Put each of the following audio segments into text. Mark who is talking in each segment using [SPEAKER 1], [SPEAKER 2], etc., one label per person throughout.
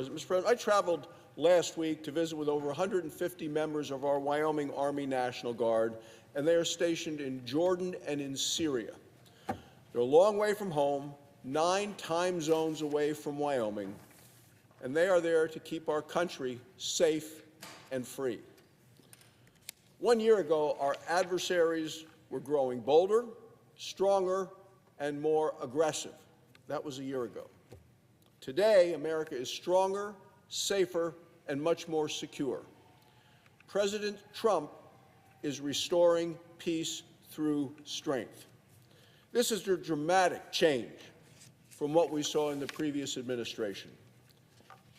[SPEAKER 1] President. Mr. President, I traveled last week to visit with over 150 members of our Wyoming Army National Guard, and they are stationed in Jordan and in Syria. They're a long way from home, 9 time zones away from Wyoming, and they are there to keep our country safe and free. 1 year ago, our adversaries were growing bolder, stronger, and more aggressive. That was a year ago. Today, America is stronger, safer, and much more secure. President Trump is restoring peace through strength. This is a dramatic change from what we saw in the previous administration.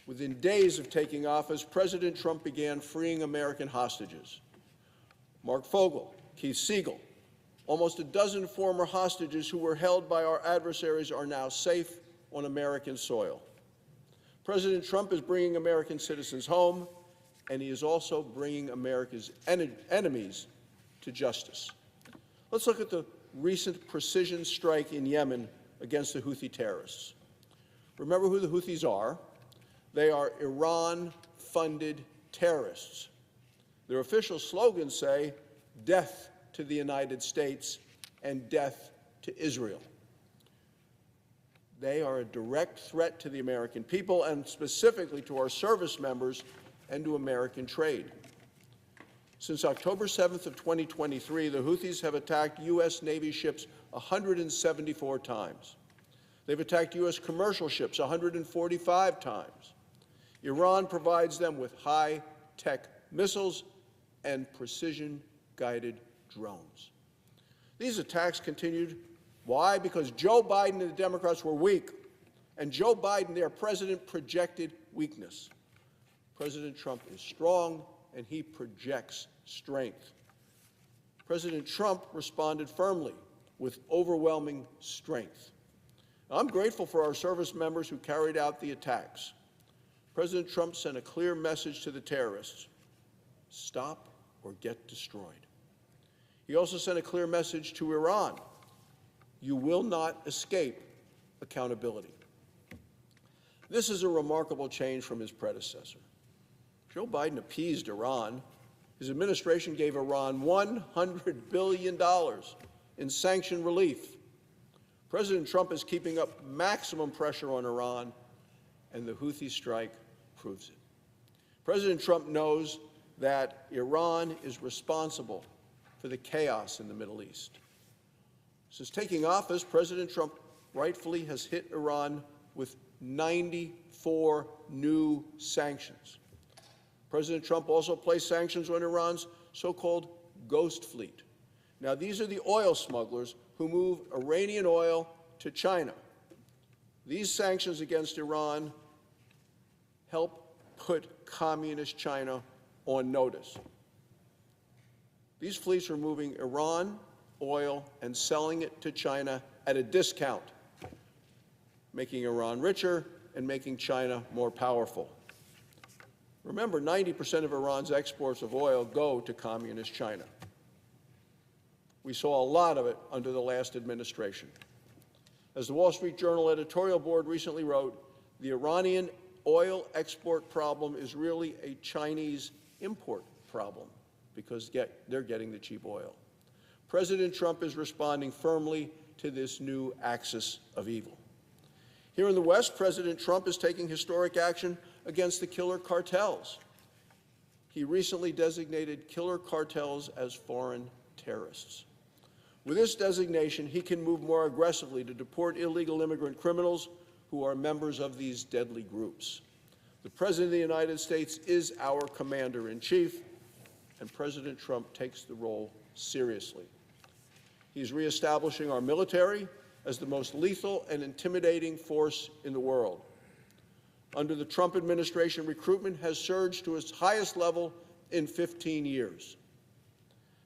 [SPEAKER 1] Within days of taking office, President Trump began freeing American hostages. Mark Fogel, Keith Siegel, almost a dozen former hostages who were held by our adversaries are now safe on American soil. President Trump is bringing American citizens home, and he is also bringing America's enemies to justice. Let's look at the recent precision strike in Yemen against the Houthi terrorists. Remember who the Houthis are. They are Iran-funded terrorists. Their official slogans say, "Death to the United States" and "Death to Israel." They are a direct threat to the American people and specifically to our service members and to American trade. Since October 7th of 2023, the Houthis have attacked U.S. Navy ships 174 times. They've attacked U.S. commercial ships 145 times. Iran provides them with high-tech missiles and precision-guided drones. These attacks continued. Why? Because Joe Biden and the Democrats were weak, and Joe Biden, their president, projected weakness. President Trump is strong, and he projects strength. President Trump responded firmly with overwhelming strength. Now, I'm grateful for our service members who carried out the attacks. President Trump sent a clear message to the terrorists: stop or get destroyed. He also sent a clear message to Iran: you will not escape accountability. This is a remarkable change from his predecessor. Joe Biden appeased Iran. His administration gave Iran $100 billion in sanction relief. President Trump is keeping up maximum pressure on Iran, and the Houthi strike proves it. President Trump knows that Iran is responsible for the chaos in the Middle East. Since taking office, President Trump rightfully has hit Iran with 94 new sanctions. President Trump also placed sanctions on Iran's so-called ghost fleet. Now, these are the oil smugglers who move Iranian oil to China. These sanctions against Iran help put communist China on notice. These fleets are moving Iran oil and selling it to China at a discount, making Iran richer and making China more powerful. Remember, 90% of Iran's exports of oil go to communist China. We saw a lot of it under the last administration. As the Wall Street Journal editorial board recently wrote, the Iranian oil export problem is really a Chinese import problem because they're getting the cheap oil. President Trump is responding firmly to this new axis of evil. Here in the West, President Trump is taking historic action against the killer cartels. He recently designated killer cartels as foreign terrorists. With this designation, he can move more aggressively to deport illegal immigrant criminals who are members of these deadly groups. The President of the United States is our commander-in-chief, and President Trump takes the role seriously. He's reestablishing our military as the most lethal and intimidating force in the world. Under the Trump administration, recruitment has surged to its highest level in 15 years.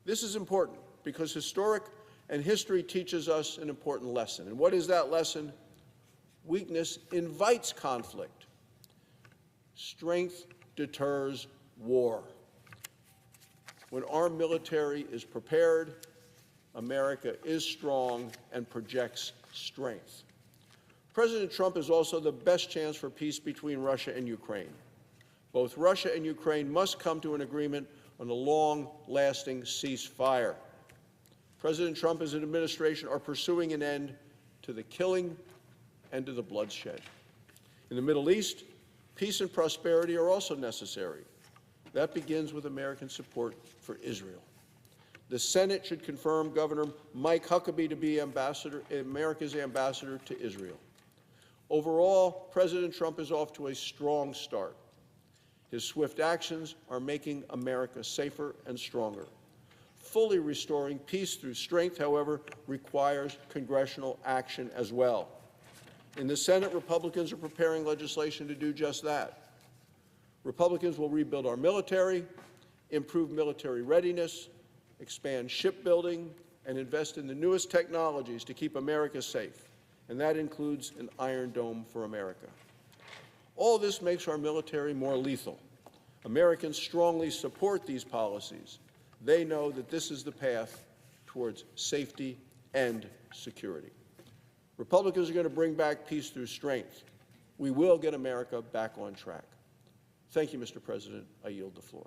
[SPEAKER 1] This is important because history teaches us an important lesson. And what is that lesson? Weakness invites conflict. Strength deters war. When our military is prepared, America is strong and projects strength. President Trump is also the best chance for peace between Russia and Ukraine. Both Russia and Ukraine must come to an agreement on a long-lasting ceasefire. President Trump and his administration are pursuing an end to the killing and to the bloodshed. In the Middle East, peace and prosperity are also necessary. That begins with American support for Israel. The Senate should confirm Governor Mike Huckabee to be America's ambassador to Israel. Overall, President Trump is off to a strong start. His swift actions are making America safer and stronger. Fully restoring peace through strength, however, requires congressional action as well. In the Senate, Republicans are preparing legislation to do just that. Republicans will rebuild our military, improve military readiness, expand shipbuilding, and invest in the newest technologies to keep America safe. And that includes an Iron Dome for America. All this makes our military more lethal. Americans strongly support these policies. They know that this is the path towards safety and security. Republicans are going to bring back peace through strength. We will get America back on track. Thank you, Mr. President. I yield the floor.